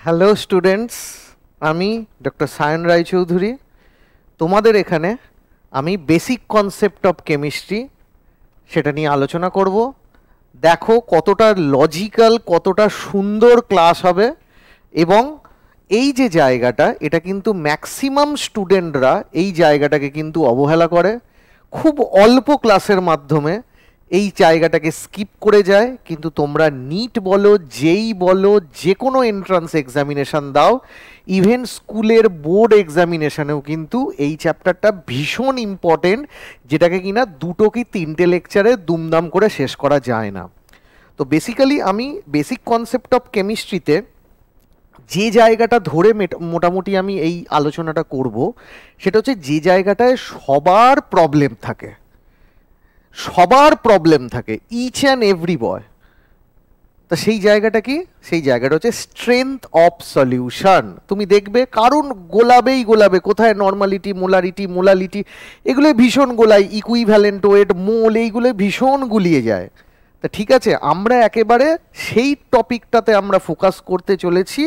Hello students, আমি doctor Sayan Roychowdhury. তোমাদের এখানে আমি বেসিক কনসেপ্ট অফ কেমিস্ট্রি সেটা নিয়ে আলোচনা করব। দেখো কতটা লজিক্যাল, কতটা সুন্দর ক্লাস হবে। এবং এই যে জায়গাটা, এটা কিন্তু ম্যাক্সিমাম স্টুডেন্টরা এই জায়গাটাকে কিন্তু অবহেলা করে, খুব অল্প ক্লাসের মাধ্যমে এই জায়গাটাকে স্কিপ করে যায়। কিন্তু তোমরা নিট বলো, যেই বলো, যে কোনো এন্ট্রান্স এক্সামিনেশান দাও, ইভেন স্কুলের বোর্ড এক্সামিনেশানেও কিন্তু এই চ্যাপ্টারটা ভীষণ ইম্পর্টেন্ট, যেটাকে কিনা দুটো কি তিনটে লেকচারে দুমদাম করে শেষ করা যায় না। তো বেসিক্যালি আমি বেসিক কনসেপ্ট অফ কেমিস্ট্রিতে যে জায়গাটা ধরে মোটামুটি আমি এই আলোচনাটা করব, সেটা হচ্ছে যে জায়গাটায় সবার প্রবলেম থাকে, ইচ অ্যান্ড এভরি বয়। তা সেই জায়গাটা কি? সেই জায়গাটা হচ্ছে স্ট্রেংথ অফ সলিউশন। তুমি দেখবে কারণ গোলাবে কোথায় নর্মালিটি, মোলালিটি এগুলো ভীষণ গোলায়, ইকুইভ্যালেন্ট ওয়েট, মোল, এইগুলো ভীষণ গুলিয়ে যায়। তা ঠিক আছে, আমরা একেবারে সেই টপিকটাতে আমরা ফোকাস করতে চলেছি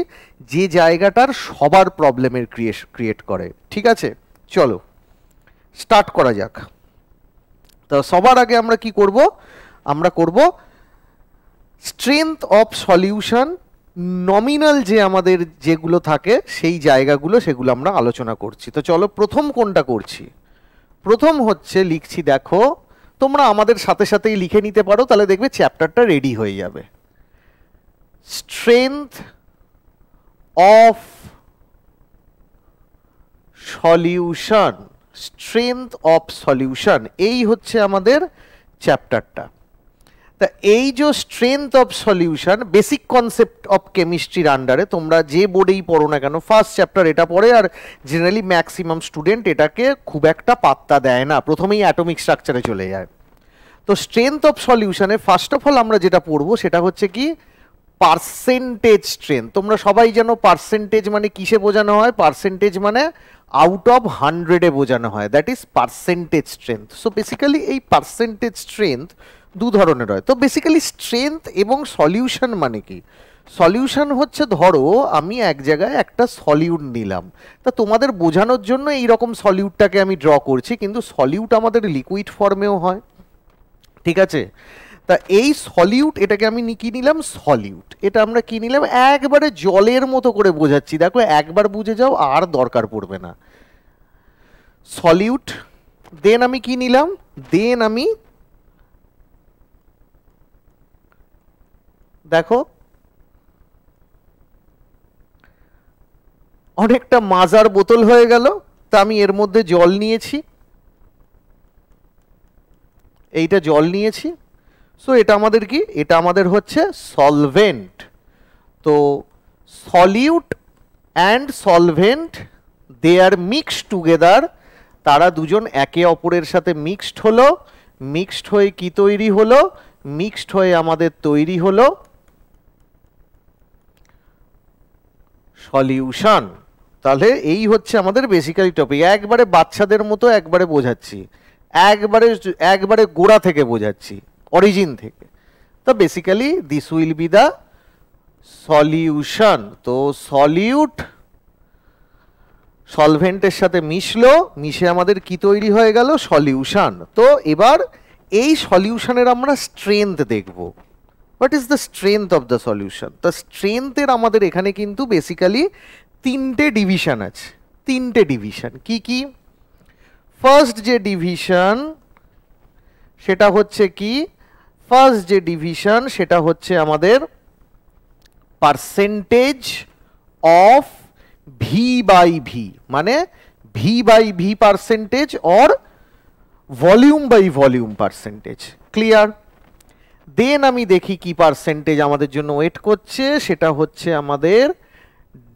যে জায়গাটার সবার প্রবলেমের ক্রিয়েট করে। ঠিক আছে, চলো স্টার্ট করা যাক। তো সবার আগে আমরা কি করব? আমরা করব স্ট্রেংথ অফ সলিউশন। নমিনাল যে আমাদের যেগুলো থাকে সেই জায়গাগুলো, সেগুলো আমরা আলোচনা করছি। তো চলো প্রথম কোনটা করছি। প্রথম হচ্ছে লিখছি, দেখো তোমরা আমাদের সাথে সাথেই লিখে নিতে পারো, তাহলে দেখবে চ্যাপ্টারটা রেডি হয়ে যাবে। Strength of solution, strength of solution, এই হচ্ছে আমাদের চ্যাপ্টারটা। তা এই যে strength of solution basic concept of কেমিস্ট্রির আন্ডারে, তোমরা যে বোর্ডেই পড়ো না কেন, ফার্স্ট চ্যাপ্টার এটা পড়ে। আর জেনারেলি ম্যাক্সিমাম স্টুডেন্ট এটাকে খুব একটা পাত্তা দেয় না, প্রথমেই অ্যাটমিক স্ট্রাকচারে চলে যায়। তো স্ট্রেংথ অফ সলিউশনে ফার্স্ট অফ অল আমরা যেটা পড়বো সেটা হচ্ছে কি, পার্সেন্টেজ স্ট্রেংথ। তোমরা সবাই জানো পার্সেন্টেজ মানে কিসে বোঝানো হয়। পার্সেন্টেজ মানে আউট অফ 100-এ বোঝানো হয়, that is percentage strength. So basically এই পার্সেন্টেজ স্ট্রেংথ দু ধরনের হয়। তো বেসিক্যালি স্ট্রেংথ এবং সলিউশন মানে কি? সলিউশন হচ্ছে, ধরো আমি এক জায়গায় একটা সলিউট নিলাম, তা তোমাদের বোঝানোর জন্য এই রকম সলিউটটাকে আমি ড্র করছি, কিন্তু সলিউট আমাদের লিকুইড ফর্মেও হয়। ঠিক আছে, তা এই সলিউট, এটাকে আমি কি নিলাম? সলিউট। এটা আমরা কি নিলাম? একবারে জলের মতো করে বোঝাচ্ছি, দেখো একবার বুঝে যাও, আর দরকার পড়বে না। সলিউট। দেন আমি কি নিলাম? দেন আমি দেখো অনেকটা মাজার বোতল হয়ে গেল, তা আমি এর মধ্যে জল নিয়েছি, এইটা জল নিয়েছি। সো এটা আমাদের কি? এটা আমাদের হচ্ছে সলভেন্ট। তো solute and solvent, they are mixed together. তারা দুজন একে অপরের সাথে মিক্সড হলো। মিক্সড হয়ে কি তৈরি হলো? মিক্সড হয়ে আমাদের তৈরি হলো সলিউশন। তাহলে এই হচ্ছে আমাদের বেসিক্যালি টপিক। একবারে বাচ্চাদের মতো একবারে বোঝাচ্ছি, একবারে একবারে গোড়া থেকে বোঝাচ্ছি, অরিজিন থেকে। তো basically this will be the solution. তো সলিউট সলভেন্টের সাথে মিশলো, মিশে আমাদের কি তৈরি হয়ে গেল? সলিউশন। তো এবার এই সলিউশনের আমরা স্ট্রেংথ দেখব। What is the strength of the solution? The স্ট্রেংথের আমাদের এখানে কিন্তু বেসিক্যালি তিনটে ডিভিশন আছে। তিনটে ডিভিশন কি কি? ফার্স্ট যে ডিভিশন সেটা হচ্ছে কি? ফার্স্ট যে ডিভিশন সেটা হচ্ছে আমাদের percentage of v by v, মানে v by V percentage or volume by volume percentage. Clear? Then আমি দেখি কি পার্সেন্টেজ আমাদের জন্য ওয়েট করছে, সেটা হচ্ছে আমাদের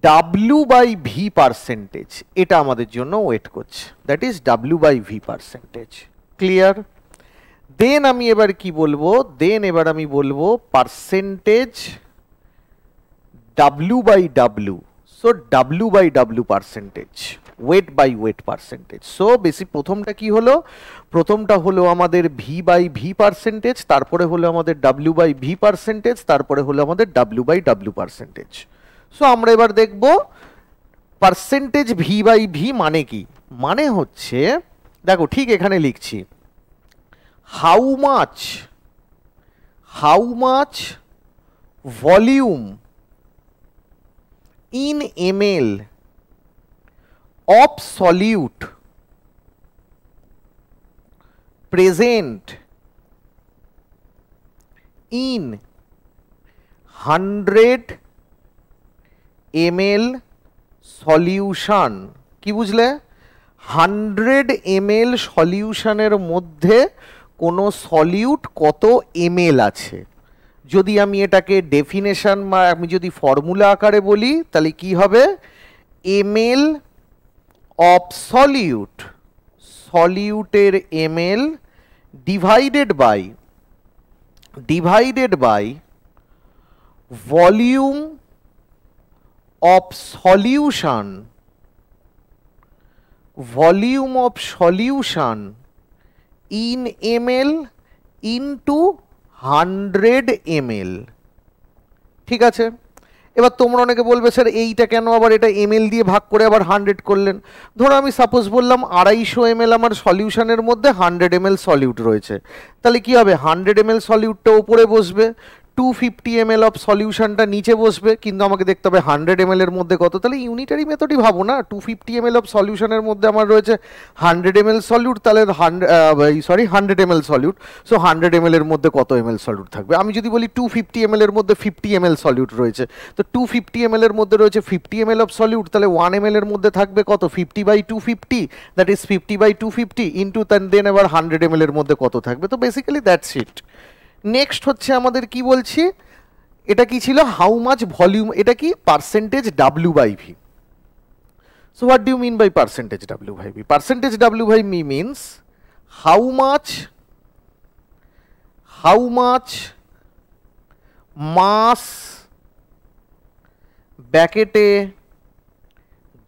ডাব্লিউ বাই ভি পার্সেন্টেজ। এটা আমাদের জন্য ওয়েট করছে, that is W by V percentage. Clear? Then আমি এবার কি বলবো? দেন এবার আমি বলবো percentage W by W. So W by W percentage, weight by weight percentage. So বেশি প্রথমটা কি হলো? প্রথমটা হলো আমাদের ভি বাই ভি পার্সেন্টেজ, তারপরে হলো আমাদের ডাব্লিউ বাই ভি পার্সেন্টেজ, তারপরে হলো আমাদের W by W percentage. So আমরা এবার দেখব পার্সেন্টেজ ভি বাই ভি মানে কি। মানে হচ্ছে দেখো ঠিক এখানে লিখছি how much volume in ml of solute present in 100 ml solution. কি বুঝলে? 100 ml সলিউশনের মধ্যে কোনো সলিউট কত ml আছে। যদি আমি এটাকে ডেফিনেশন বা আমি যদি ফর্মুলা আকারে বলি তাহলে কি হবে, ml অফ সলিউটের ml divided by volume of solution in ml into 100 ml। ঠিক আছে, এবার তোমরা অনেকে বলবে স্যার এইটা কেন আবার এটা ml দিয়ে ভাগ করে আবার 100 করলেন। ধরো আমি সাপোজ বললাম 250 ml আমার সলিউশনের মধ্যে 100 ml সলিউট রয়েছে, তাহলে কি হবে 100 ml সলিউটটা উপরে বসবে, 250 ml অফ সলিউশনটা নিচে বসবে, কিন্তু আমাকে দেখতে হবে 100 ml এর মধ্যে কত। তাহলে ইউনিটারি মেথডই ভাবো না, 250 ml অফ সলিউশনের মধ্যে আমার রয়েছে 100 ml সলিউট, তাহলে 100 ml সলিউট, সো 100 ml এর মধ্যে কত ml সলিউট থাকবে। আমি যদি বলি 250 ml এর মধ্যে 50 ml সলিউট রয়েছে, তো 250 ml এর মধ্যে রয়েছে 50 ml অফ সলিউট, তাহলে 1 ml এর মধ্যে থাকবে কত 50/250, দ্যাট ইজ 50/250 ইন্টু দেন আবার 100 ml এর মধ্যে কত থাকবে। তো বেসিক্যালি দ্যাটস ইট। নেক্সট হচ্ছে আমাদের কি বলছি, এটা কি ছিল হাউ মাচ ভলিউম, এটা কি percentage W by V. So what do you mean by percentage W by V? Percentage W by V means how much mass ব্যাকেটে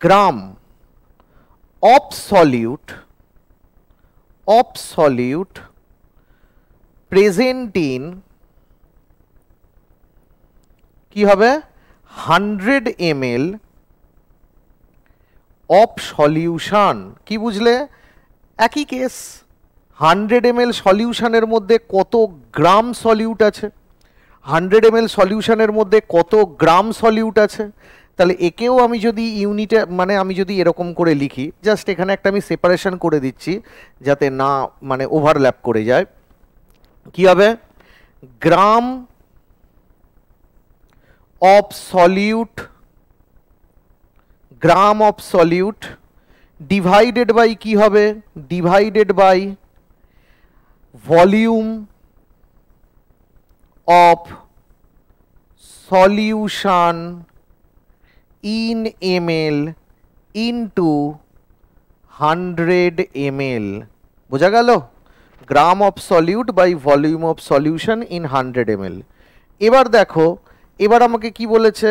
gram of solute present in কি হবে 100 ml অফ সলিউশন। কি বুঝলে? একই case, 100 ml সলিউশনের মধ্যে কত গ্রাম solute আছে, 100 ml সলিউশনের মধ্যে কত গ্রাম সলিউট আছে। তাহলে একেও আমি যদি ইউনিটে মানে আমি যদি এরকম করে লিখি, জাস্ট এখানে একটা আমি সেপারেশন করে দিচ্ছি যাতে না মানে ওভারল্যাপ করে যায়। কি হবে, gram of solute divided by কি হবে, divided by volume of solution in ml into 100 ml। বোঝা গেল? Gram of solute by volume of solution in 100 ml। এবার দেখো, এবার আমাকে কি বলেছে,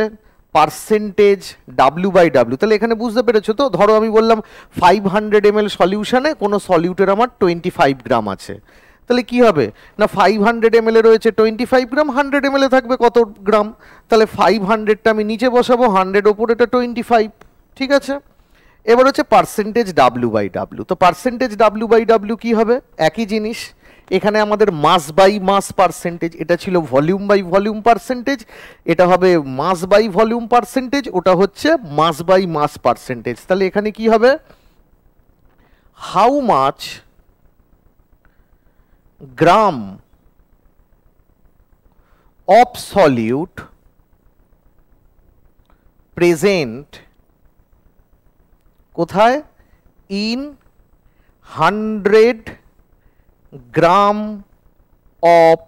পার্সেন্টেজ ডাব্লিউ বাই ডাব্লিউ। তাহলে এখানে বুঝতে পেরেছো তো, ধরো আমি বললাম 500 ml সলিউশনে কোনো সলিউটের আমার 25 গ্রাম আছে, তাহলে কি হবে না 500 ml এ রয়েছে 25 গ্রাম, 100 ml এ থাকবে কত গ্রাম, তাহলে 500টা আমি নিচে বসাবো, 100 ওপরেটা 25। ঠিক আছে, এবার হচ্ছে পার্সেন্টেজ ডাব্লিউ বাই ডাব্লিউ। তো পার্সেন্টেজ ডাব্লিউ বাই ডাব্লিউ কি হবে, একই জিনিস, এখানে আমাদের মাস বাই মাস পার্সেন্টেজ, এটা ছিল ভলিউম বাই ভলিউম পার্সেন্টেজ, এটা হবে মাস বাই ভলিউম পার্সেন্টেজ, ওটা হচ্ছে মাস বাই মাস পার্সেন্টেজ। তাহলে এখানে কি হবে, how much gram of solute present কোথায়, ইন 100 গ্রাম অফ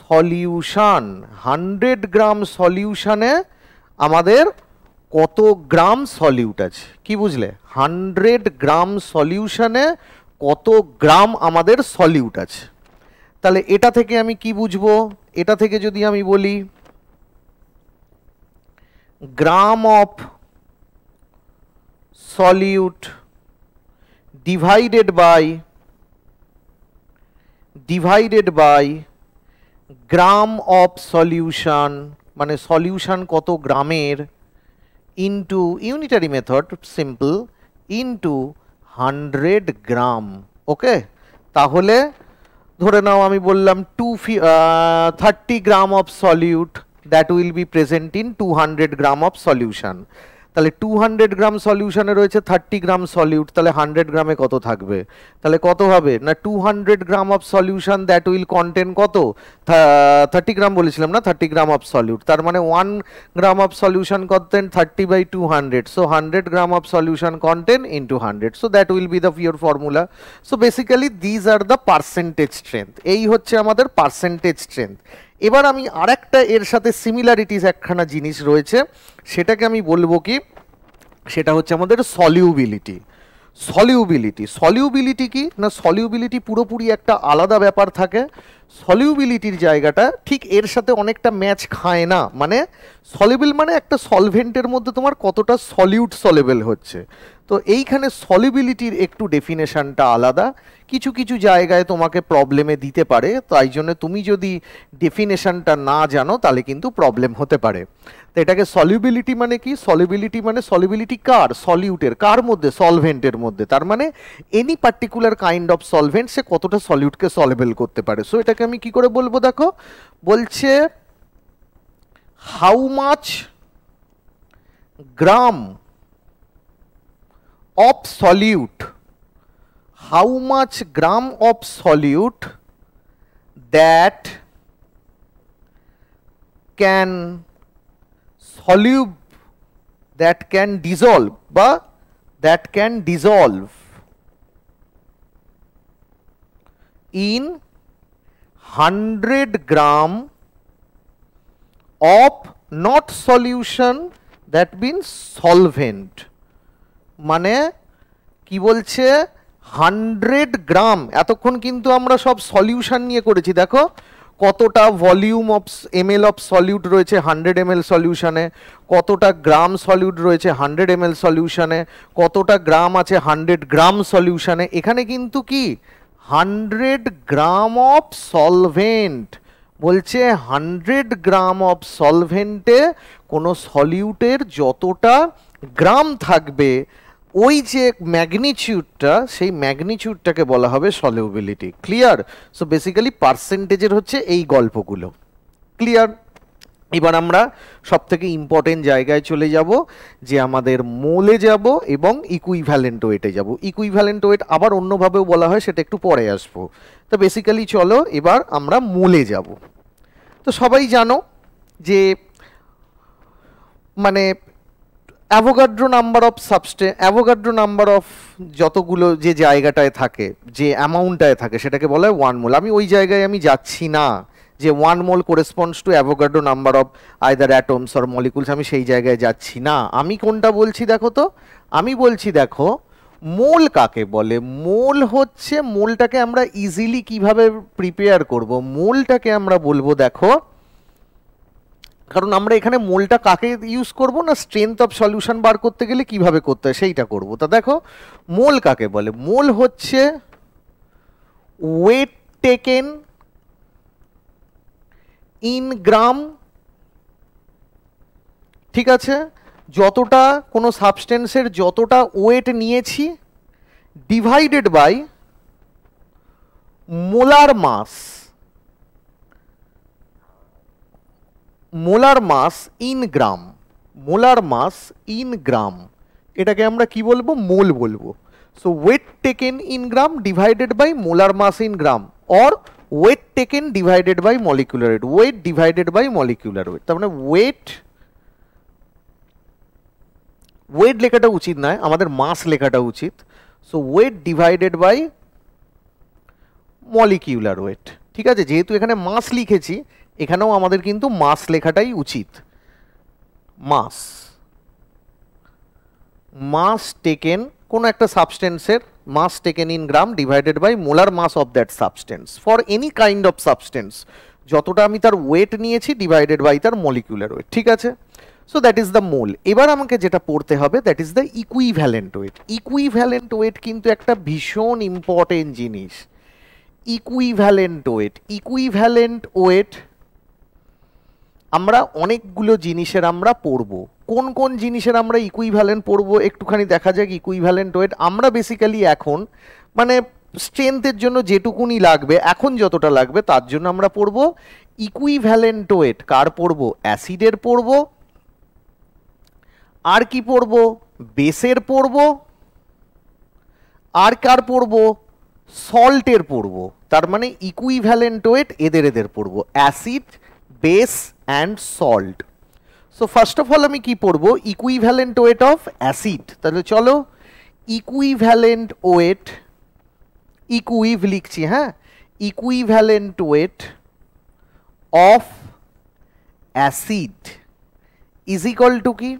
সলিউশন। 100 গ্রাম সলিউশনে আমাদের কত গ্রাম সলিউট আছে। কি বুঝলে, 100 গ্রাম সলিউশনে কত গ্রাম আমাদের সলিউট আছে। তাহলে এটা থেকে আমি কি বুঝবো, এটা থেকে যদি আমি বলি gram of solute divided by gram of solution মানে সলিউশন কত গ্রামের into unitary method simple into 100 gram. Okay, তাহলে ধরে নাও আমি বললাম 30 gram of solute that will be present in 200 gram of solution. তাহলে 200 গ্রাম সলিউশনে রয়েছে 30 গ্রাম সলিউট, তাহলে 100 গ্রামে কত থাকবে? তাহলে কত হবে না 200 gram of solution that will contain কত 30 গ্রাম বলেছিলাম না, 30 গ্রাম অফ সলিউট, তার মানে 1 gram of solution contain 30/200, so 100 gram of solution contain into 100, so that will be the your formula. So basically these are the percentage strength, এই হচ্ছে আমাদের percentage strength. এবার আমি আরেকটা এর সাথে সিমিলারিটিস একখানা জিনিস রয়েছে, সেটাকে আমি বলবো কি, সেটা হচ্ছে আমাদের সলিউবিলিটি। সলিউবিলিটি কি না, সলিউবিলিটি পুরোপুরি একটা আলাদা ব্যাপার থাকে। সলিউবিলিটির জায়গাটা ঠিক এর সাথে অনেকটা ম্যাচ খায় না, মানে সলিউবল মানে একটা সলভেন্টের মধ্যে তোমার কতটা সলিউট সলেবল হচ্ছে। তো এইখানে সলিউবিলিটির একটু ডেফিনেশনটা আলাদা, কিছু কিছু জায়গায় তোমাকে প্রবলেমে দিতে পারে, তাই জন্য তুমি যদি ডেফিনেশনটা না জানো তাহলে কিন্তু প্রবলেম হতে পারে। তো এটাকে সলিউবিলিটি মানে কি, সলিউবিলিটি মানে সলিউবিলিটি কার, সলিউটের, কার মধ্যে, সলভেন্টের মধ্যে, তার মানে any particular kind of solvent সে কতটা সলিউটকে সলেবল করতে পারে। সো এটাকে আমি কি করে বলবো, দেখো বলছে how much gram of solute, how much gram of solute that can solve, that can dissolve বা that can dissolve in 100 gram of not solution that means solvent। মানে কি বলছে 100 গ্রাম, এতক্ষণ কিন্তু আমরা সব সলিউশন নিয়ে করেছি, দেখো কতটা volume of ml of solute রয়েছে 100 ml সলিউশনে, কতটা গ্রাম সলিউট রয়েছে 100 ml সলিউশনে, কতটা গ্রাম আছে 100 গ্রাম সলিউশনে। এখানে কিন্তু কি 100 গ্রাম অফ সলভেন্ট, বলছে 100 গ্রাম অফ সলভেন্টে কোনো সলিউটের যতটা গ্রাম থাকবে ওই যে ম্যাগনিটিউডটা, সেই ম্যাগনিটিউডটাকে বলা হবে সলিউবিলিটি। ক্লিয়ার? সো বেসিক্যালি পার্সেন্টেজের হচ্ছে এই গল্পগুলো। ক্লিয়ার? এবার আমরা সব থেকে ইম্পর্টেন্ট জায়গায় চলে যাব, যে আমাদের মোলে যাব এবং ইকুইভ্যালেন্ট ওয়েটে যাব। ইকুইভ্যালেন্ট ওয়েট আবার অন্যভাবেও বলা হয়, সেটা একটু পরে আসবো। তো বেসিক্যালি চলো এবার আমরা মোলে যাব। তো সবাই জানো যে মানে Avogadro number of Avogadro number of যতগুলো যে জায়গাটায় থাকে, যে অ্যামাউন্টটায় থাকে, সেটাকে বলা হয় 1 মোল। আমি ওই জায়গায় আমি যাচ্ছি না যে 1 mole corresponds to Avogadro number of either atoms or molecules, আমি সেই জায়গায় যাচ্ছি না। আমি কোনটা বলছি দেখো তো, আমি বলছি দেখো মোল কাকে বলে। মোল হচ্ছে, মোলটাকে আমরা ইজিলি কিভাবে প্রিপেয়ার করব, মোলটাকে আমরা বলবো দেখো, কারণ আমরা এখানে মোলটা কাকে ইউজ করব না, স্ট্রেংথ অফ সলিউশন বার করতে গেলে কিভাবে করতে হয় সেইটা করব। তা দেখো মোল কাকে বলে, মোল হচ্ছে ওয়েট টেকেন ইন গ্রাম, ঠিক আছে, যতটা কোনো সাবস্টেন্সের যতটা ওয়েট নিয়েছি divided by molar mass, molar mass in gram, molar mass in gram, এটাকে আমরা কি বলবো, মোল বলবো। So weight taken in gram divided by molar mass in gram, or weight taken divided by molecular weight, weight divided by molecular weight. তার মানে wait, wait লেখাটা উচিত নয়, আমাদের মাস লেখাটা উচিত। So weight divided by molecular weight, ঠিক আছে, যেহেতু এখানে মাস লিখেছি এখানেও আমাদের কিন্তু মাস লেখাটাই উচিত। মাস, মাস টেকেন কোনো একটা সাবস্টেন্সের mass taken in gram divided by molar mass of that substance for any kind of substance, যতটা আমি তার ওয়েট নিয়েছি ডিভাইডেড বাই তার মলিকুলার ওয়েট, ঠিক আছে। So that is the mole. এবার আমাকে যেটা পড়তে হবে that is the equivalent weight. Equivalent weight কিন্তু একটা ভীষণ ইম্পর্টেন্ট জিনিস। ইকুইভ্যালেন্ট ওয়েট, ইকুইভ্যালেন্ট ওয়েট আমরা অনেকগুলো জিনিসের আমরা পড়ব। কোন কোন জিনিসের আমরা ইকুইভ্যালেন্ট পড়ব একটুখানি দেখা যাক। ইকুইভ্যালেন্ট ওয়েট আমরা বেসিক্যালি এখন মানে স্ট্রেংথের জন্য যেটুকুনি লাগবে, এখন যতটা লাগবে তার জন্য আমরা পড়ব ইকুইভ্যালেন্ট ওয়েট। কার পড়ব? অ্যাসিডের পড়ব। আর কি পড়ব? বেসের পড়ব। আর কার পড়ব? সল্টের পড়ব। তার মানে ইকুইভ্যালেন্ট ওয়েট এদের পড়ব, acid, base and salt. So first of all আমি কি পড়ব? Equivalent weight of acid. তাহলে চলো ইকুইভ্যালেন্ট ওয়েট, ইকুইভ লিখছি, হ্যাঁ, equivalent weight of acid is equal to কি?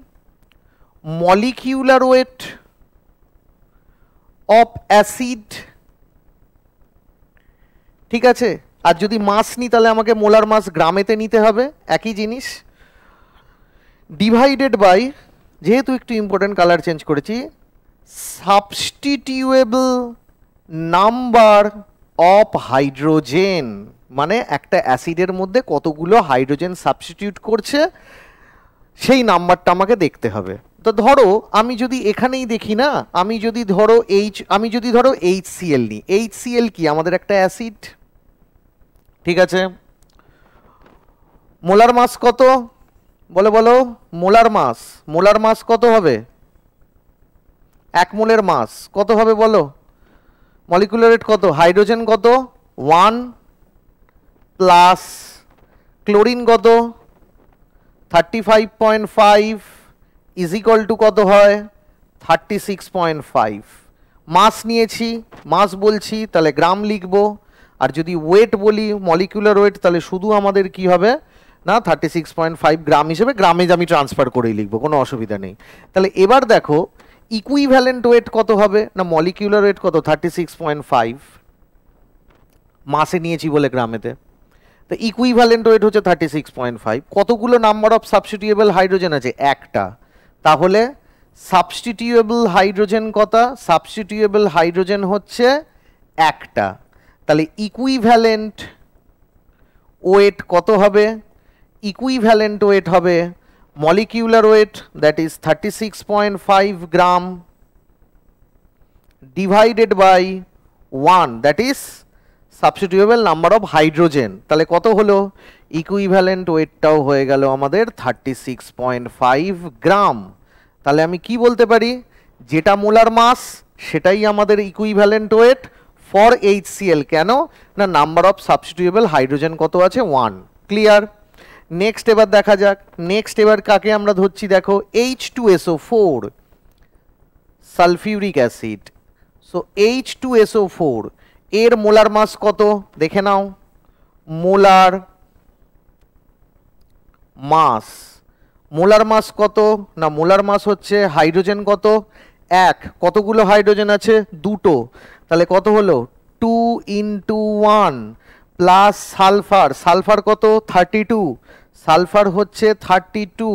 Molecular weight of acid. ঠিক আছে, আর যদি মাস নিই তাহলে আমাকে মোলার মাস গ্রামেতে নিতে হবে, একই জিনিস, ডিভাইডেড বাই, যেহেতু একটু ইম্পর্টেন্ট কালার চেঞ্জ করেছি, সাবস্টিটিউয়েবল নাম্বার অফ হাইড্রোজেন। মানে একটা অ্যাসিডের মধ্যে কতগুলো হাইড্রোজেন সাবস্টিটিউট করছে সেই নাম্বারটা আমাকে দেখতে হবে। তো ধরো আমি যদি এখানেই দেখি না, আমি যদি ধরো HCl নিই, HCl কি? আমাদের একটা অ্যাসিড, ঠিক আছে। মোলার মাস কত? বলো বলো, মোলার মাস কত হবে? 1 মোলের মাস কত হবে বলো? মলিকুলার ওয়েট কত? হাইড্রোজেন কত? 1 প্লাস ক্লোরিন কত? 35.5 ইজ ইকুয়াল টু কত হয়? 36.5। মাস নিয়েছি, মাস বলছি তাহলে গ্রাম লিখবো, আর যদি ওয়েট বলি মলিকুলার ওয়েট তাহলে শুধু আমাদের কি হবে না 36.5 গ্রাম হিসেবে গ্রামে আমি ট্রান্সফার করেই লিখবো, কোনো অসুবিধা নেই। তাহলে এবার দেখো ইকুইভ্যালেন্ট ওয়েট কত হবে না মলিকিউলার ওয়েট কত? 36.5, মাসে নিয়েছি বলে গ্রামেতে, তো ইকুইভ্যালেন্ট ওয়েট হচ্ছে 36.5। কতগুলো নাম্বার অফ সাবস্টিটিউয়েবল হাইড্রোজেন আছে? একটা। তাহলে সাবস্টিটিউয়েবল হাইড্রোজেন কত? সাবস্টিটিউয়েবল হাইড্রোজেন হচ্ছে একটা। তাহলে ইকুইভ্যালেন্ট ওয়েট কত হবে? ইকুইভ্যালেন্ট ওয়েট হবে molecular weight, that is 36.5 gram, divided by 1, that is substitutable number of hydrogen. তাহলে কত হলো? ইকুইভ্যালেন্ট ওয়েটটাও হয়ে গেল আমাদের 36.5 গ্রাম। তাহলে আমি কি বলতে পারি? যেটা মোলার মাস সেটাই আমাদের ইকুইভ্যালেন্ট ওয়েট ফর HCl। কেন না নাম্বার অফ সাবস্টিটিউয়েবল হাইড্রোজেন কত আছে? 1। ক্লিয়ার? নেক্সট এবার দেখা যাক, নেক্সট এবার কাকে আমরা ধরছি দেখো, H2SO4 sulphuric acid. So H2SO4 এর মোলার মাস কত দেখে নাও। মোলার মাস কত না মোলার মাস হচ্ছে হাইড্রোজেন কত? 1। কতগুলো হাইড্রোজেন আছে? 2টো। তাহলে কত হলো? 2 × 1 প্লাস সালফার কত? 32। সালফার হচ্ছে 32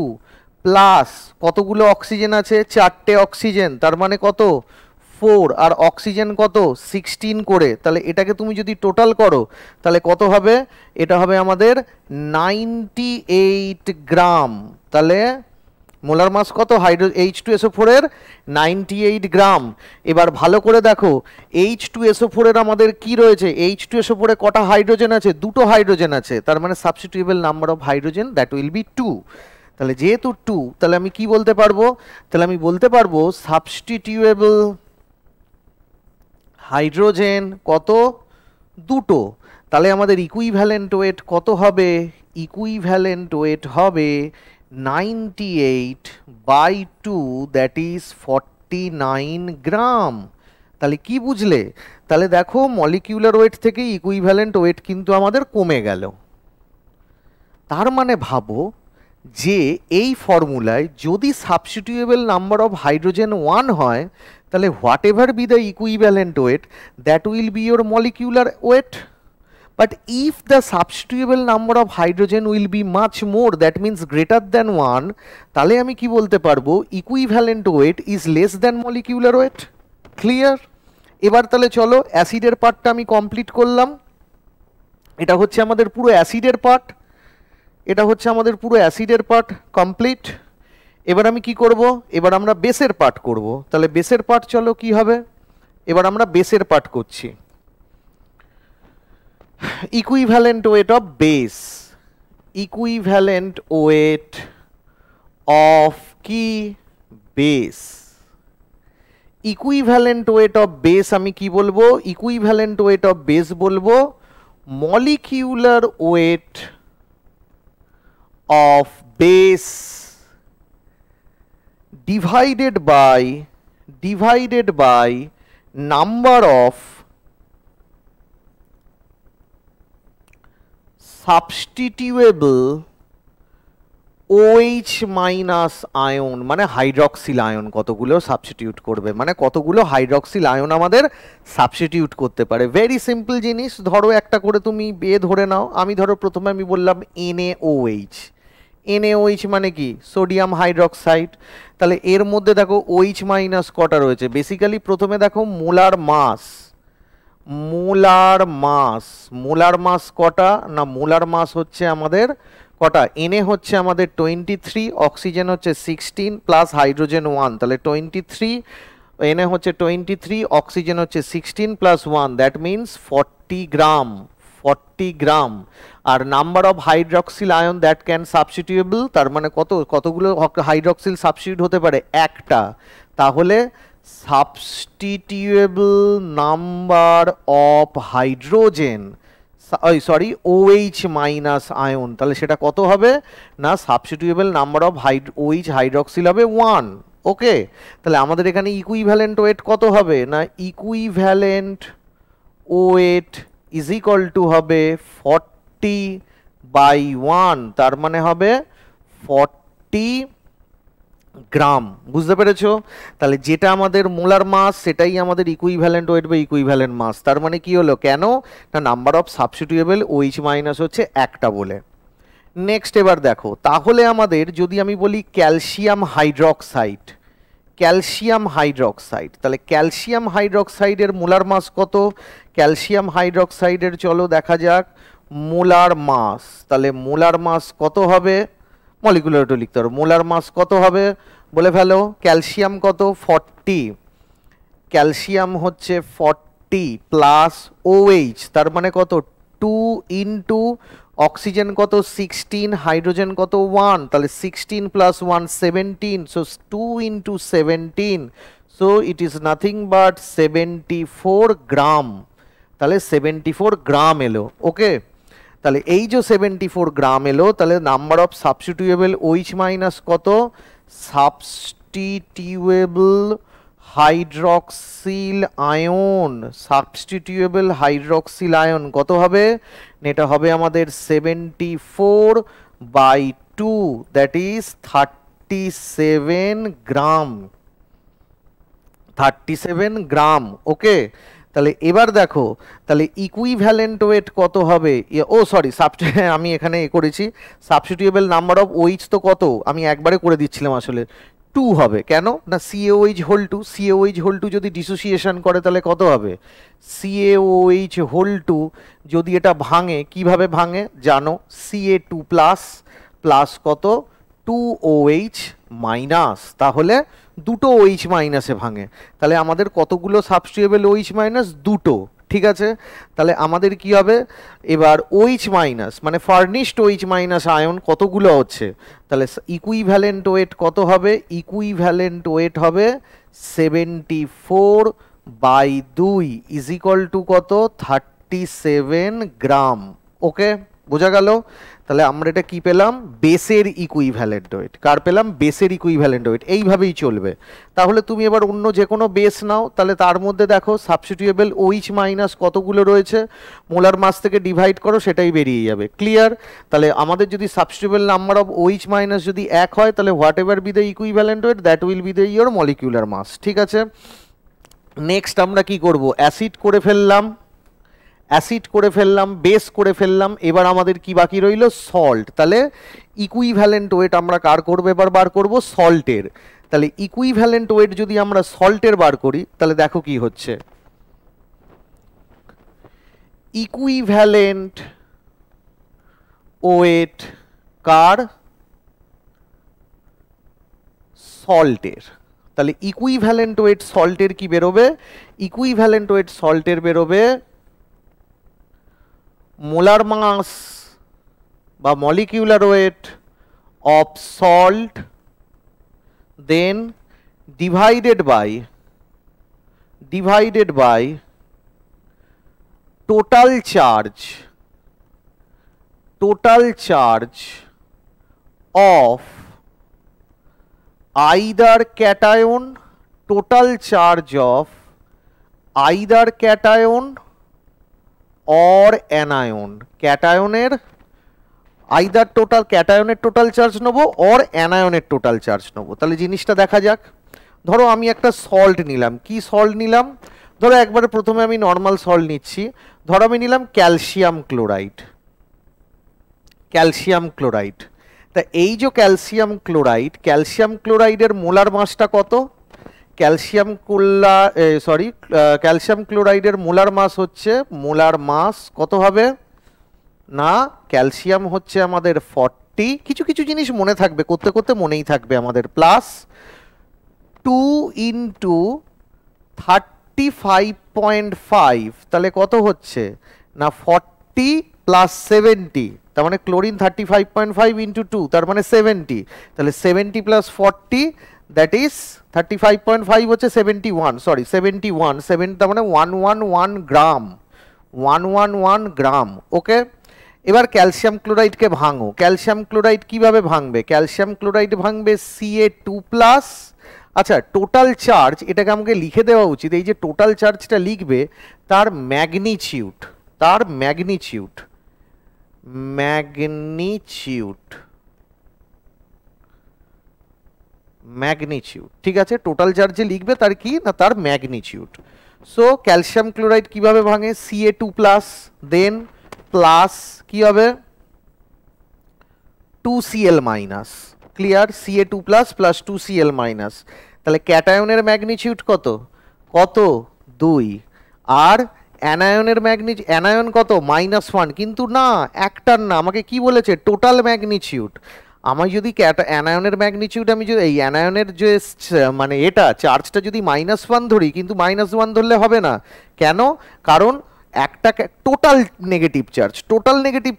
প্লাস কতগুলো অক্সিজেন আছে? 4টে অক্সিজেন, তার মানে কত? 4। আর অক্সিজেন কত? 16 করে। তাহলে এটাকে তুমি যদি টোটাল করো তাহলে কত হবে? এটা হবে আমাদের 98 গ্রাম। তাহলে মোলার মাস কত H2SO4 এর? 98 গ্রাম। এবার ভালো করে দেখো H2SO4 এর আমাদের কি রয়েছে? H2SO4 এ কটা হাইড্রোজেন আছে? 2টো হাইড্রোজেন আছে, তার মানে substitutable number of hydrogen that will be 2। তাহলে যেহেতু 2, তাহলে আমি কি বলতে পারবো? তাহলে আমি বলতে পারবো সাবস্টিটিউয়েবল হাইড্রোজেন কত? 2টো। তাহলে আমাদের ইকুইভ্যালেন্ট ওয়েট কত হবে? ইকুইভ্যালেন্ট ওয়েট হবে 98/2, দ্যাট ইজ 49 গ্রাম। তাহলে কি বুঝলে? তাহলে দেখো মলিকিউলার ওয়েট থেকে ইকুইভ্যালেন্ট ওয়েট কিন্তু আমাদের কমে গেল। তার মানে ভাবো যে এই ফর্মুলায় যদি সাবস্টিটিউয়েবল নাম্বার অফ হাইড্রোজেন 1 হয় তাহলে what ever be the equivalent weight that will be your molecular weight. But if the substitutable number of hydrogen will be much more, that means greater than 1, তাহলে আমি কি বলতে পারবো? equivalent weight is less than molecular weight. Clear? এবার তাহলে চলো অ্যাসিডের পার্টটা আমি কমপ্লিট করলাম। এটা হচ্ছে আমাদের পুরো অ্যাসিডের পার্ট। এটা হচ্ছে আমাদের পুরো অ্যাসিডের পার্ট কমপ্লিট। এবার আমি কি করব, এবার আমরা বেসের পার্ট করব। তাহলে বেসের পার্ট চলো কি হবে, এবার আমরা বেসের পার্ট করছি। Equivalent weight of base, equivalent weight of কি base, equivalent weight of base আমি কি বলবো, ইকুইভ্যালেন্ট ওয়েট অফ বেস বলবো molecular weight of base divided by number of substituable OH minus ion, মানে হাইড্রক্সিল আয়ন কতগুলো substitute করবে, মানে কতগুলো হাইড্রক্সিল আয়ন আমাদের সাবস্টিটিউট করতে পারে। ভেরি সিম্পল জিনিস, ধরো একটা করে তুমি ধরে নাও। আমি ধরো প্রথমে আমি বললাম NaOH, NaOH মানে কি সোডিয়াম হাইড্রক্সাইড। তাহলে এর মধ্যে দেখো OH মাইনাস কটা রয়েছে, বেসিক্যালি প্রথমে দেখো মোলার মাস, মোলার মাস কটা না, মোলার মাস হচ্ছে আমাদের কটা, Na হচ্ছে আমাদের 23, অক্সিজেন হচ্ছে 16 প্লাস হাইড্রোজেন 1, তাহলে 23, Na হচ্ছে 23, অক্সিজেন হচ্ছে 16 প্লাস 1, দ্যাট মিনস 40 গ্রাম। আর number of hydroxyl ion that can substitutable, তার মানে কতগুলো হাইড্রক্সিল সাবস্টিটিউট হতে পারে, একটা। তাহলে substitutable number of hydrogen OH minus ion, তাহলে সেটা কত হবে না, substitutable number of OH hydroxyl হবে 1। ওকে, তাহলে আমাদের এখানে ইকুইভ্যালেন্ট ওয়েট কত হবে না, equivalent weight is equal two হবে 40/1, তার মানে হবে 40 গ্রাম। বুঝতে পেরেছো? তাহলে যেটা আমাদের মোলার মাস সেটাই আমাদের ইকুইভ্যালেন্ট ওয়েট বা ইকুইভ্যালেন্ট মাস। তার মানে কি হলো, কেন না number of substitutable OH minus হচ্ছে একটা বলে। নেক্সট এবার দেখো, তাহলে আমাদের যদি আমি বলি ক্যালসিয়াম হাইড্রক্সাইড, তাহলে ক্যালসিয়াম হাইড্রক্সাইডের মোলার মাস কত, ক্যালসিয়াম হাইড্রক্সাইডের চলো দেখা যাক মোলার মাস। তাহলে মোলার মাস কত হবে, মলিকুলার ওয়েটও লিখতে পারো, মোলার মাস কত হবে বলে ফেলো। ক্যালসিয়াম কত 40, ক্যালসিয়াম হচ্ছে 40 প্লাস OH, তার মানে কত 2 ইন্টু অক্সিজেন কত 16, হাইড্রোজেন কত 1, তাহলে 16 plus 1 17, so 2 into 17, so it is nothing but 74 গ্রাম। তাহলে 74 গ্রাম এলো। ওকে, তাহলে এই যে 74 গ্রাম এলো, তাহলে number of substitutable OH minus কত, সাবস্টিটিউয়েবল হাইড্রক্সিল আয়ন, কত হবে, এটা হবে আমাদের 74/2, দ্যাট ইজ 37 গ্রাম। ওকে, তাহলে এবার দেখো, তাহলে ইকুইভ্যালেন্ট ওয়েট কত হবে, আমি এখানে করেছি সাবস্টিটিউয়েবল নাম্বার অফ OH তো কত, আমি একবারে করে দিচ্ছিলাম, আসলে 2 হবে। কেন না CaOH হোল 2, CaOH হোল 2 যদি ডিসোসিয়েশন করে তাহলে কত হবে, CaOH হোল 2 যদি এটা ভাঙে, কিভাবে ভাঙে জানো, Ca2 প্লাস কত 2OH মাইনাস, তাহলে দুটো OH মাইনাসে ভাঙে। তাহলে আমাদের কতগুলো সাবস্টিটিউয়েবল OH মাইনাস, দুটো। ঠিক আছে, তাহলে আমাদের কি হবে এবার OH মাইনাস মানে ফার্নিশড OH মাইনাস আয়ন কতগুলো হচ্ছে, তাহলে ইকুইভ্যালেন্ট ওয়েট কত হবে, ইকুইভ্যালেন্ট ওয়েট হবে 74/2 ইজ ইকুয়াল টু কত 37 গ্রাম। ওকে, বোঝা গেল? তাহলে আমরা এটা কি পেলাম, বেসের ইকুইভ্যালেন্ট ওয়েট। কার পেলাম, বেসের ইকুইভ্যালেন্ট ওয়েট। এইভাবেই চলবে। তাহলে তুমি এবার অন্য যে কোনো বেস নাও, তাহলে তার মধ্যে দেখো সাবস্টিটিউয়েবল OH মাইনাস কতগুলো রয়েছে, মোলার মাস থেকে ডিভাইড করো, সেটাই বেরিয়ে যাবে। ক্লিয়ার? তাহলে আমাদের যদি substitutable number of OH minus যদি 1 হয়, তাহলে what ever be the equivalent weight that will be the your molecular mass. ঠিক আছে, নেক্সট আমরা কি করব, অ্যাসিড করে ফেললাম, বেস করে ফেললাম। এবার আমাদের কি বাকি রইল, সল্ট। তাহলে ইকুইভ্যালেন্ট ওয়েট আমরা কার করবো, এবার বার করব সল্টের। তাহলে ইকুইভ্যালেন্ট ওয়েট যদি আমরা সল্টের বার করি, তাহলে দেখো কি হচ্ছে, ইকুইভ্যালেন্ট ওয়েট কার? সল্টের। তাহলে ইকুইভ্যালেন্ট ওয়েট সল্টের কি বেরোবে? ইকুইভ্যালেন্ট ওয়েট সল্টের বেরোবে মোলার মাস বা molecular weight of salt then divided by total charge of either cation, total charge of either cation or anion, ক্যাটায়নের আইদার টোটাল, ক্যাটায়নের টোটাল চার্জ নেবো or অ্যানায়নের total charge নেবো। তাহলে জিনিসটা দেখা যাক। ধরো আমি একটা সল্ট নিলাম, কি সল্ট নিলাম? ধরো একবারে প্রথমে আমি নর্মাল সল্ট নিচ্ছি, ধরো আমি নিলাম ক্যালসিয়াম ক্লোরাইড। তা এই যে ক্যালসিয়াম ক্লোরাইডের মোলার মাসটা কত? ক্যালসিয়াম ক্লোরাইডের মোলার মাস হচ্ছে, মোলার মাস কত হবে না, ক্যালসিয়াম হচ্ছে আমাদের 40, কিছু কিছু জিনিস মনে থাকবে, করতে করতে মনেই থাকবে আমাদের, প্লাস 2 ইন্টু 35.5, তাহলে কত হচ্ছে না 40 প্লাস 70, তার মানে ক্লোরিন 35.5 ইন্টু 2, তার মানে 70, তাহলে 70 প্লাস 40 দ্যাট ইজ 35.5 হচ্ছে 71, সরি 71, 7 তার মানে 111 গ্রাম, 111 গ্রাম। ওকে, এবার ক্যালসিয়াম ক্লোরাইডকে ভাঙো। ক্যালসিয়াম ক্লোরাইড কিভাবে ভাঙবে? ক্যালসিয়াম ক্লোরাইড ভাঙবে Ca2+। আচ্ছা, টোটাল চার্জ, এটাকে আমাকে লিখে দেওয়া উচিত, এই যে টোটাল চার্জটা লিখবে তার ম্যাগনিটিউড, ঠিক আছে, টোটাল চার্জে লিখবে তার কি না, তার ম্যাগনিটিউড। সো ক্যালসিয়াম ক্লোরাইড কিভাবে ভাঙে? Ca2+, দেন প্লাস কি হবে 2Cl-, clear, Ca2+ plus 2Cl-, তাহলে ক্যাটায়নের ম্যাগনিটিউড কত? 2, আর অ্যানায়নের ম্যাগনিটিউড, অ্যানায়ন কত? -1, কিন্তু না, একটার না, আমাকে কি বলেছে? Total magnitude. আমার যদি অ্যানায়নের ম্যাগনিটিউড, আমি যদি এই অ্যানায়নের যে মানে এটা চার্জটা যদি -1 ধরি, কিন্তু -1 ধরলে হবে না, কেন? কারণ একটা টোটাল নেগেটিভ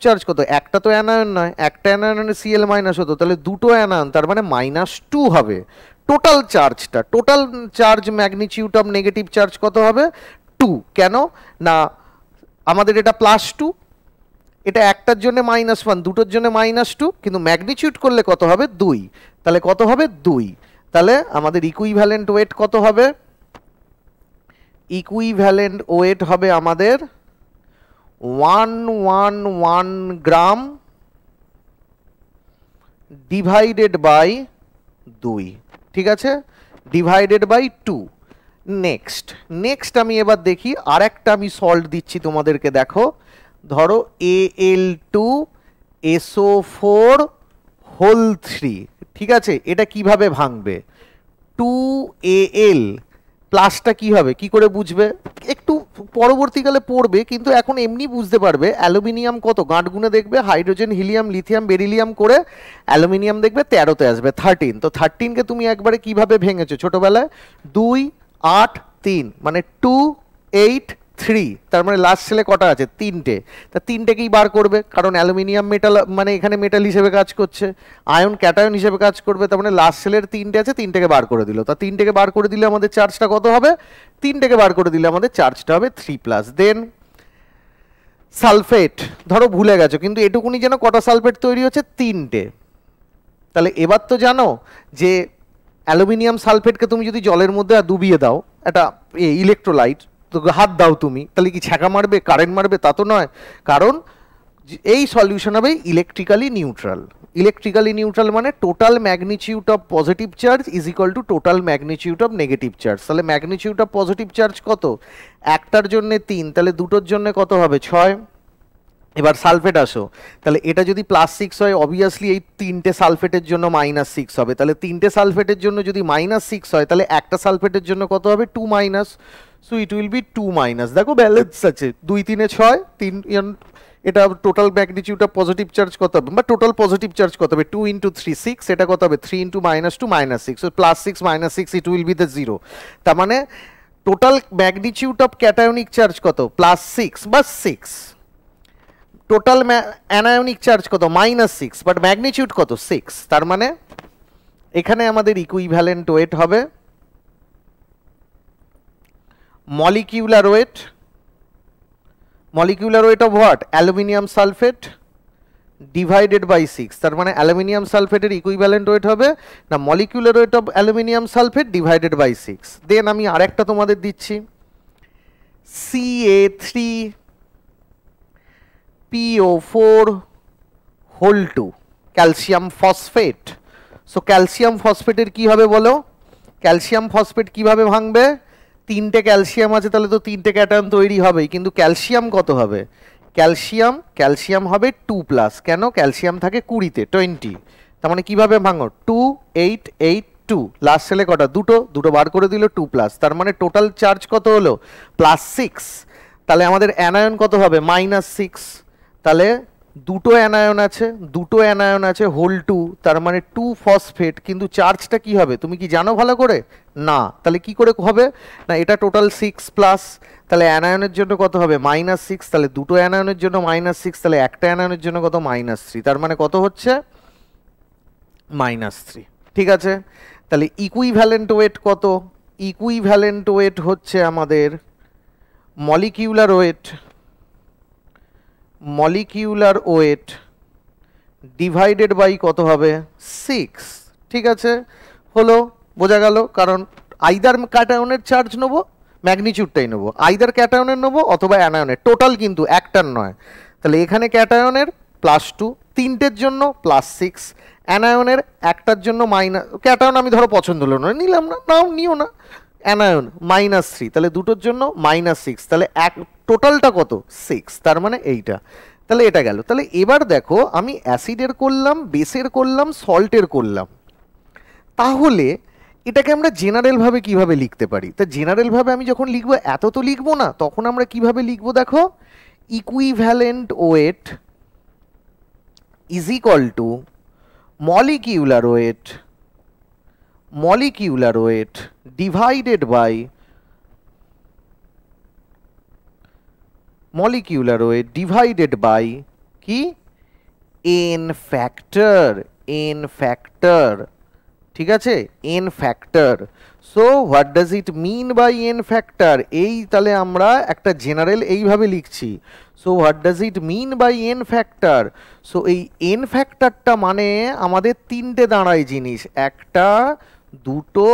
চার্জ কত? একটা তো অ্যানায়ন নয়, একটা অ্যানায়নে Cl- হতো, তাহলে দুটো অ্যানায়ন, তার মানে -2 হবে টোটাল চার্জটা। Total charge magnitude of negative charge কত হবে? 2। কেন না, আমাদের এটা +2, এটা একটার জন্য -1, দুটোর জন্য -2, কিন্তু ম্যাগনিটিউড করলে কত হবে? 2। তাহলে কত হবে? 2। তাহলে আমাদের ইকুইভ্যালেন্ট ওয়েট কত হবে? ইকুইভ্যালেন্ট ওয়েট হবে আমাদের 111 গ্রাম ডিভাইডেড বাই 2, ঠিক আছে, ডিভাইডেড বাই 2। নেক্সট আমি এবার দেখি, আর একটা আমি সল্ট দিচ্ছি তোমাদেরকে, দেখো, ধরো Al2SO4 ঠিক আছে, এটা কিভাবে ভাঙবে? 2Al প্লাসটা কি হবে, কি করে বুঝবে? একটু পরবর্তীকালে পড়বে, কিন্তু এখন এমনি বুঝতে পারবে। অ্যালুমিনিয়াম কত গাঁট গুণে দেখবে, হাইড্রোজেন, হিলিয়াম, লিথিয়াম, বেরিলিয়াম করে অ্যালুমিনিয়াম দেখবে 13তে আসবে, 13। তো 13কে তুমি একবারে কিভাবে ভেঙেছো ছোটবেলায়? 2, 8, 3, মানে 2, 8, 3, তার মানে লাস্ট সেলে কটা আছে? 3টে। তা 3টেকেই বার করবে, কারণ অ্যালুমিনিয়াম মেটাল, মানে এখানে মেটাল হিসেবে কাজ করছে, আয়ন ক্যাটায়ন হিসেবে কাজ করবে, তার মানে লাস্ট সেলের 3টে আছে, 3টেকে বার করে দিল। তা 3টেকে বার করে দিলে আমাদের চার্জটা কত হবে? 3টেকে বার করে দিলে আমাদের চার্জটা হবে 3+। দেন সালফেট, ধরো ভুলে গেছো, কিন্তু এটুকুনি যেন কটা সালফেট তৈরি হচ্ছে? 3টে। তাহলে এবার তো জানো যে অ্যালুমিনিয়াম সালফেটকে তুমি যদি জলের মধ্যে ডুবিয়ে দাও, একটা ইলেকট্রোলাইট, তো হাত দাও তুমি, তাহলে কি ছ্যাঁকা মারবে, কারেন্ট মারবে? তা তো নয়, কারণ এই সলিউশন হবে ইলেকট্রিক্যালি নিউট্রাল, মানে total magnitude of positive charge is equal two total magnitude of negative charge. তাহলে ম্যাগনিটিউড অফ পজিটিভ চার্জ কত? একটার জন্য 3, তাহলে দুটোর জন্য কত হবে? 6। এবার সালফেট আসো, তাহলে এটা যদি +6 হয়, অবভিয়াসলি এই 3টে সালফেটের জন্য -6 হবে, তাহলে 3টে সালফেটের জন্য যদি -6 হয়, তাহলে একটা সালফেটের জন্য কত হবে? 2-, সো ইট উইল বি 2-। দেখো ব্যালেন্স আছে, 2, 3, 6, 3 এটা total magnitude of positive charge কত হবে, বা টোটাল পজিটিভ চার্জ কত হবে, 2 × 3 6, এটা কত হবে 3 × -2 -6, so +6 -6 it will be the 0। তার মানে total magnitude of cationic charge কত, +6 বা 6, টোটাল অ্যানায়নিক চার্জ কত, -6, বাট ম্যাগনিটিউড কত 6। তার মানে এখানে আমাদের ইকুইভ্যালেন্ট ওয়েট হবে molecular weight, molecular weight of what, aluminium sulphate divided by 6। তার মানে অ্যালুমিনিয়াম সালফেটের ইকুইভ্যালেন্ট ওয়েট হবে না molecular weight of aluminium sulphate divided by 6। Then আমি আরেকটা তোমাদের দিচ্ছি, Ca3PO4 calcium phosphate. So calcium ফসফেটের কি হবে বলো, ক্যালসিয়াম ফসফেট কিভাবে ভাঙবে, তিনটে ক্যালসিয়াম আছে তাহলে তো তিনটে ক্যাটায়ন তৈরি হবেই, কিন্তু ক্যালসিয়াম কত হবে, ক্যালসিয়াম হবে 2+, কেন, ক্যালসিয়াম থাকে 20-তে 20, তার মানে কিভাবে ভাঙো 2 8 8 2, লাস্ট সেলে কটা, দুটো বার করে দিল 2+, তার মানে টোটাল চার্জ কত হলো +6। তাহলে আমাদের অ্যানায়ন কত হবে -6, তাহলে দুটো অ্যানায়ন আছে হোল 2, তার মানে 2 ফসফেট, কিন্তু চার্জটা কি হবে তুমি কি জানো ভালো করে, না, তাহলে কি করে হবে না, এটা টোটাল 6+, তাহলে অ্যানায়নের জন্য কত হবে -6, তাহলে দুটো অ্যানায়নের জন্য -6, তাহলে একটা অ্যানায়নের জন্য কত -3, তার মানে কত হচ্ছে -3। ঠিক আছে, তাহলে ইকুইভ্যালেন্ট ওয়েট কত, ইকুইভ্যালেন্ট ওয়েট হচ্ছে আমাদের মলিকিউলার ওয়েট ডিভাইডেড বাই কত হবে 6। ঠিক আছে, হলো, বোঝা গেল, কারণ আইদার ক্যাটায়নের চার্জ নেবো, ম্যাগনিটিউডটাই নেবো, আইদার ক্যাটায়নের নেবো অথবা অ্যানায়নের, টোটাল কিন্তু একটার নয়। তাহলে এখানে ক্যাটায়নের +2, তিনটের জন্য +6, অ্যানায়নের একটার জন্য ক্যাটায়ন আমি ধরো পছন্দ হলো না, নিলাম না, নাও নিও না, অ্যানায়ন -3, তাহলে দুটোর জন্য -6, তাহলে এক টোটালটা কত 6, তার মানে এইটা, তাহলে এটা গেল। তাহলে এবার দেখো আমি অ্যাসিডের করলাম, বেসের করলাম, সল্টের করলাম, তাহলে এটাকে আমরা জেনারেলভাবে কিভাবে লিখতে পারি, তা জেনারেলভাবে আমি যখন লিখবো এত তো লিখবো না, তখন আমরা কিভাবে লিখবো দেখো, equivalent weight is equal to molecular weight divided by কি n ফ্যাক্টর, ঠিক আছে, n factor. So what does it mean by n factor, এই তাহলে আমরা একটা জেনারেল এইভাবে লিখছি। So what does it mean by n factor, so এই n ফ্যাক্টরটা মানে আমাদের তিনটে দাঁড়ায় জিনিস, একটা দুটো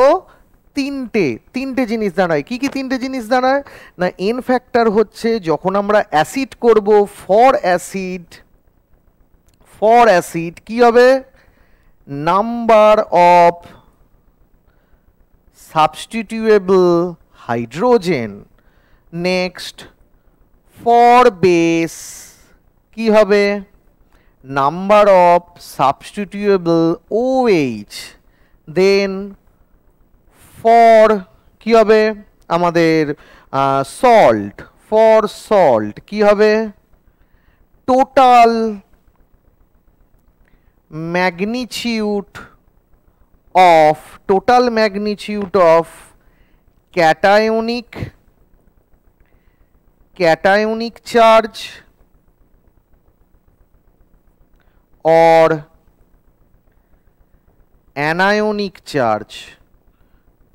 তিনটে জিনিস দাঁড়ায়। কি কি তিনটে জিনিস দাঁড়ায় না, n ফ্যাক্টর হচ্ছে যখন আমরা অ্যাসিড করব, ফর অ্যাসিড কি হবে, number of substitutable hydrogen. Next for base কি হবে, number of substitutable OH। Then for কি হবে আমাদের সল্ট কি হবে, total magnitude of cationic charge or anionic charge,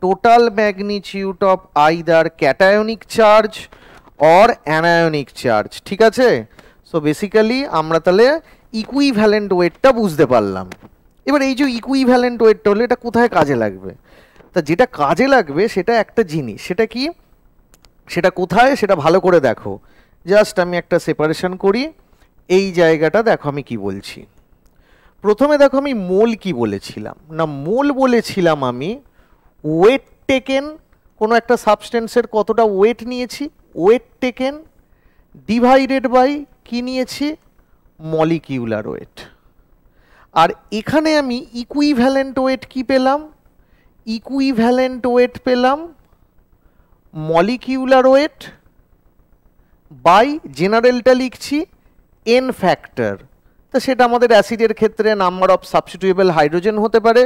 total magnitude of either cationic charge or anionic charge। ঠিক আছে, so basically আমরা তাহলে ইকুইভ্যালেন্ট ওয়েটটা বুঝতে পারলাম। এবার এই যে ইকুইভ্যালেন্ট ওয়েটটা হলো, এটা কোথায় কাজে লাগবে, তা যেটা কাজে লাগবে সেটা একটা জিনিস, সেটা কি, সেটা কোথায়, সেটা ভালো করে দেখো। জাস্ট আমি একটা সেপারেশন করি, এই জায়গাটা দেখো আমি কি বলছি। প্রথমে দেখো আমি মোল কি বলেছিলাম না, মোল বলেছিলাম আমি ওয়েট টেকেন, কোনো একটা সাবস্টেন্সের কতটা ওয়েট নিয়েছি, ওয়েট টেকেন ডিভাইডেড বাই কি নিয়েছি, মলিকিউলার ওয়েট। আর এখানে আমি ইকুইভ্যালেন্ট ওয়েট কি পেলাম, ইকুইভ্যালেন্ট ওয়েট পেলাম মলিকিউলার ওয়েট বাই, জেনারেলটা লিখছি এন ফ্যাক্টর, তো সেটা আমাদের অ্যাসিডের ক্ষেত্রে নাম্বার অফ সাবস্টিটিউয়েবল হাইড্রোজেন হতে পারে,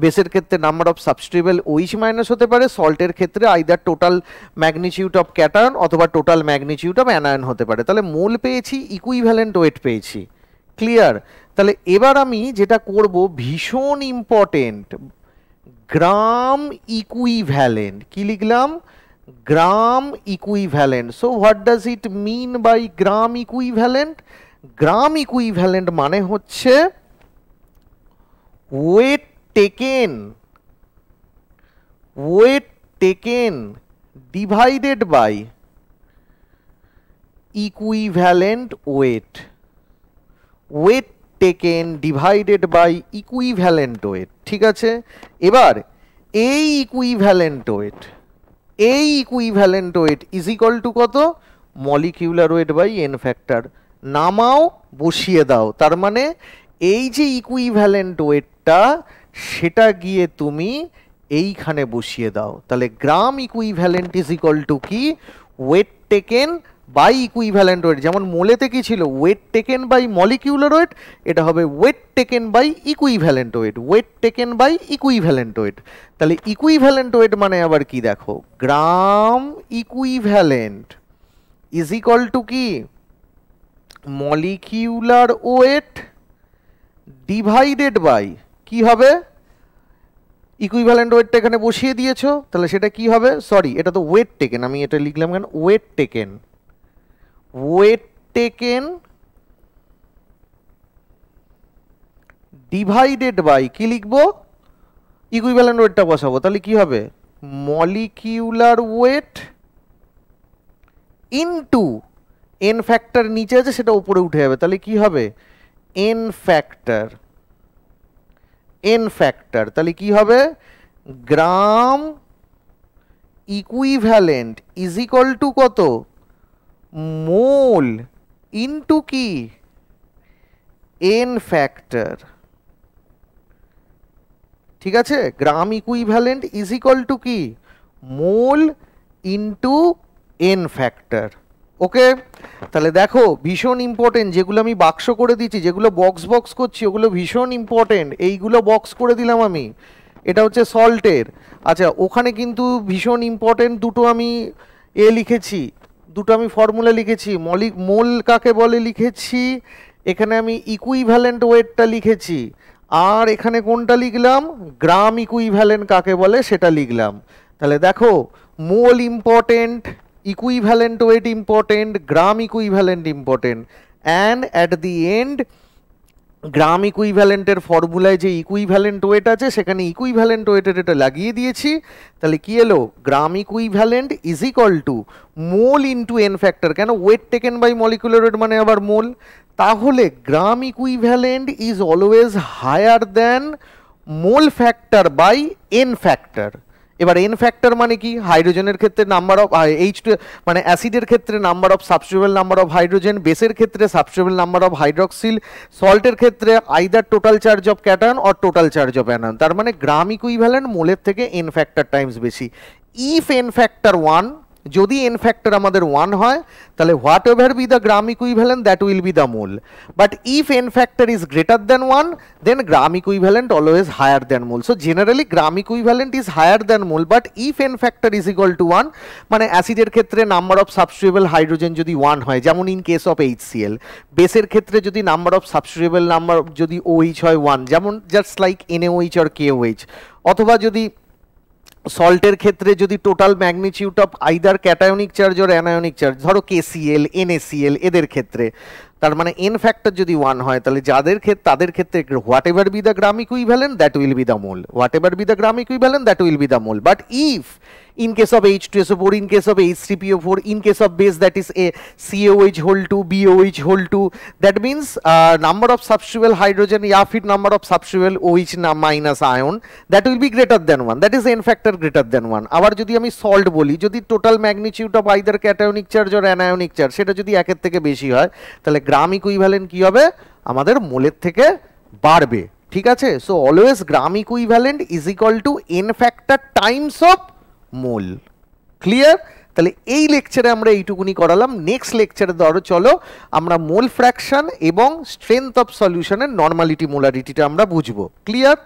বেসের ক্ষেত্রে number of substitutable OH minus হতে পারে, সল্টের ক্ষেত্রে either total magnitude of cation অথবা টোটাল ম্যাগনিটিউড অফ অ্যানায়ন হতে পারে। তাহলে মোল পেয়েছি, ইকুইভ্যালেন্ট ওয়েট পেয়েছি। ক্লিয়ার? তাহলে এবার আমি যেটা করব, ভীষণ ইম্পর্টেন্ট, গ্রাম ইকুইভ্যালেন্ট। কি লিখলাম? Gram equivalent. So what does it mean by gram equivalent? Gram equivalent মানে হচ্ছে weight taken divided by equivalent weight, weight taken divided by equivalent weight. ঠিক আছে, এবার এই equivalent weight is equal to কত? Molecular weight by N factor. নামাও, বসিয়ে দাও। তার মানে এই যে ইকুইভ্যালেন্ট ওয়েটটা, সেটা গিয়ে তুমি এইখানে বসিয়ে দাও। তাহলে gram equivalent is equal to কি? Weight taken by equivalent weight. যেমন মোলেতে কি ছিল? Weight taken by molecular weight, এটা হবে weight taken by equivalent weight, weight taken by equivalent weight. তাহলে ইকুইভ্যালেন্ট ওয়েট মানে আবার কি দেখো, gram equivalent is equal to কি? মলিকিউলার ওয়েট ডিভাইডেড বাই কি হবে? ইকুইভ্যালেন্ট ওয়েটটা এখানে বসিয়ে দিয়েছো, তাহলে সেটা কি হবে? সরি, এটা তো ওয়েট টেকেন, আমি এটা লিখলাম কেন? ওয়েট টেকেন ডিভাইডেড বাই কি লিখবো? ইকুইভ্যালেন্ট ওয়েটটা বসাবো, তাহলে কি হবে? Molecular weight into N factor নিচে আছে, সেটা উপরে উঠে যাবে, তাহলে কি হবে? N factor. তাহলে কি হবে? Gram equivalent is equal to কত? মোল ইনটু কি? N factor. ঠিক আছে, gram equivalent is equal to কি? Mole into N factor. Okay, তাহলে দেখো ভীষণ ইম্পর্টেন্ট, যেগুলো আমি বাক্স করে দিচ্ছি, যেগুলো বক্স করছি, ওগুলো ভীষণ ইম্পর্টেন্ট। এইগুলো বক্স করে দিলাম আমি, এটা হচ্ছে সল্টের। আচ্ছা, ওখানে কিন্তু ভীষণ ইম্পর্টেন্ট দুটো আমি লিখেছি, দুটো আমি ফর্মুলা লিখেছি। মোল কাকে বলে লিখেছি, এখানে আমি ইকুইভ্যালেন্ট ওয়েটটা লিখেছি, আর এখানে কোনটা লিখলাম? গ্রাম ইকুইভ্যালেন্ট কাকে বলে সেটা লিখলাম। তাহলে দেখো, মোল important, equivalent weight important, gram equivalent important, and at the end গ্রাম ইকুইভ্যালেন্টের ফর্মুলায় যে ইকুইভ্যালেন্ট ওয়েট আছে, সেখানে ইকুইভ্যালেন্ট ওয়েটের এটা লাগিয়ে দিয়েছি। তাহলে কি এলো? Gram equivalent is equal to mole into N factor. কেন? Weight taken by molecular weight মানে আবার মোল। তাহলে gram equivalent is always higher than mole factor by N factor. এবার এন ফ্যাক্টর মানে কি? হাইড্রোজেনের ক্ষেত্রে নাম্বার অফ H2, মানে অ্যাসিডের ক্ষেত্রে number of substitutable number of hydrogen, বেসের ক্ষেত্রে সাবস্টিটিউয়েবল নাম্বার অফ হাইড্রক্সিল, সল্টের ক্ষেত্রে either total charge of cation or total charge of anion. তার মানে গ্রাম ইকুইভ্যালেন্ট মোলের থেকে এন ফ্যাক্টর টাইমস বেশি। ইফ এন ফ্যাক্টর 1, যদি এন ফ্যাক্টর আমাদের 1 হয়, তাহলে what ever be the gram equivalent that will be the mole. But if N factor is greater than 1, then gram equivalent always higher than mole. So generally gram equivalent is higher than mole, but if n factor is equal to 1, মানে অ্যাসিডের ক্ষেত্রে number of substitutable hydrogen যদি 1 হয়, যেমন in case of HCl, বেসের ক্ষেত্রে যদি number of substitutable number যদি OH হয় 1, যেমন just like NaOH or KOH, অথবা যদি সল্টের ক্ষেত্রে যদি total magnitude of either cationic charge or anionic charge, ধরো KCl, NaCl, এদের ক্ষেত্রে, তার মানে এন ফ্যাক্টর যদি 1 হয়, তাহলে যাদের ক্ষেত্রে তাদের ক্ষেত্রে what ever be the gram equivalent that will be the mole, what ever be the gram equivalent that will be the mole. But if in case of H2SO4, in case of H3PO4, in case of base that is a COH whole 2, BOH whole 2, that means number of substitutable hydrogen या फिर number of substitutable OH minus ion, that will be greater than 1, that is n factor greater than 1. আবার যদি আমি salt বলি, যদি total magnitude of either cationic charge or anionic charge সেটা যদি 1 এর থেকে বেশি হয়, তাহলে গ্রাম ইকুইভ্যালেন্ট কি হবে? আমাদের মোলের থেকে বাড়বে। ঠিক আছে, so always gram equivalent is equal two N factor Times of mole. Clear? তাহলে এই লেকচারে আমরা এইটুকুনি করালাম। নেক্সট লেকচারে ধরো চলো আমরা মোল ফ্র্যাকশন এবং স্ট্রেংথ অফ সলিউশনের নর্মালিটি মোলারিটিটা আমরা বুঝবো। ক্লিয়ার?